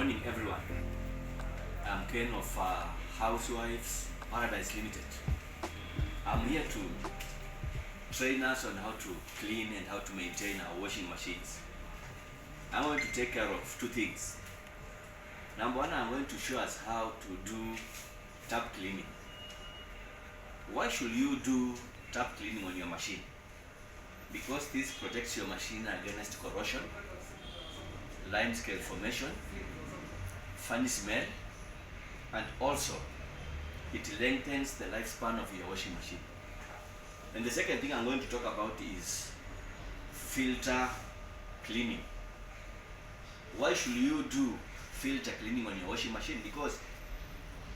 morning, everyone. I'm Ken of Housewives Paradise Limited. I'm here to train us on how to clean and how to maintain our washing machines. I'm going to take care of two things. Number one, I'm going to show us how to do tap cleaning. Why should you do tap cleaning on your machine? Because this protects your machine against corrosion, limescale formation, funny smell, and also it lengthens the lifespan of your washing machine. And the second thing I'm going to talk about is filter cleaning. Why should you do filter cleaning on your washing machine? Because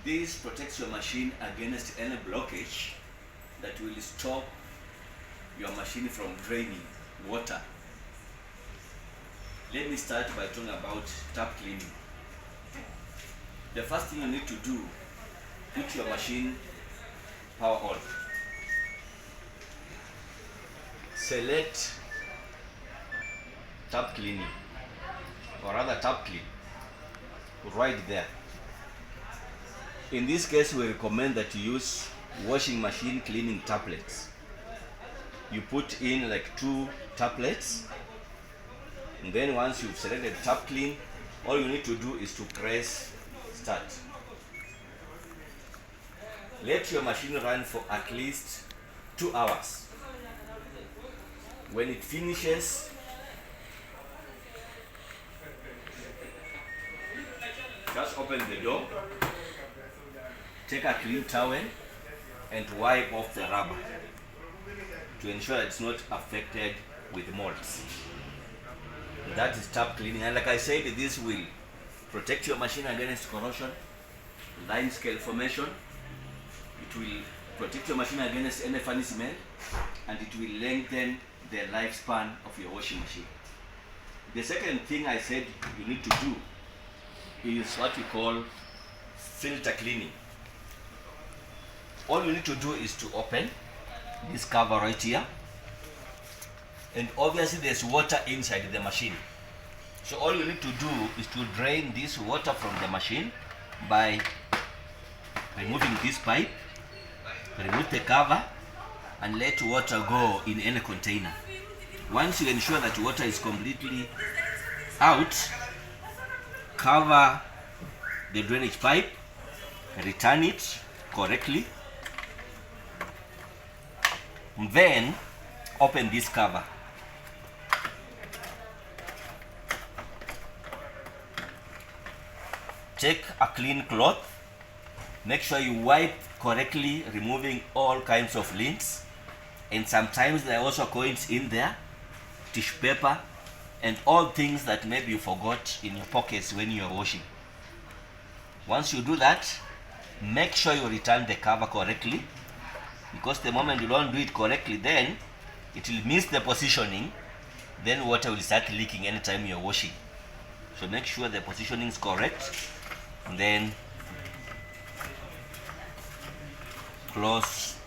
this protects your machine against any blockage that will stop your machine from draining water. Let me start by talking about tap cleaning. The first thing you need to do, put your machine power on. Select tap cleaning, or rather tap clean, right there. In this case, we recommend that you use washing machine cleaning tablets. You put in like 2 tablets, and then once you've selected tap clean, all you need to do is to press start. Let your machine run for at least 2 hours. When it finishes, just open the door, take a clean towel and wipe off the rubber to ensure that it's not affected with molds. That is tap cleaning, and like I said, this will protect your machine against corrosion, limescale formation. It will protect your machine against any funny smell, and it will lengthen the lifespan of your washing machine. The second thing I said you need to do is what we call filter cleaning. All you need to do is to open this cover right here, and obviously there's water inside the machine. So all you need to do is to drain this water from the machine by removing this pipe, remove the cover, and let water go in any container. Once you ensure that water is completely out, cover the drainage pipe, return it correctly, then open this cover. Take a clean cloth, make sure you wipe correctly, removing all kinds of links, and sometimes there are also coins in there, tissue paper, and all things that maybe you forgot in your pockets when you are washing. Once you do that, make sure you return the cover correctly, because the moment you don't do it correctly, then it will miss the positioning, then water will start leaking anytime you're washing. So make sure the positioning is correct, and then close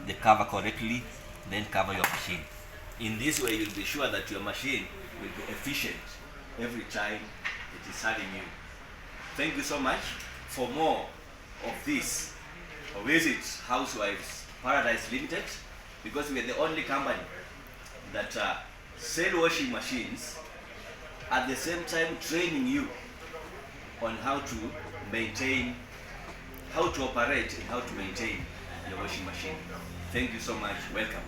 the cover correctly, then cover your machine. In this way, you'll be sure that your machine will be efficient every time it is serving you. Thank you so much. For more of this, visit Housewives Paradise Limited, because we are the only company that sell washing machines, at the same time training you on how to maintain, how to operate, and how to maintain your washing machine. Thank you so much. Welcome.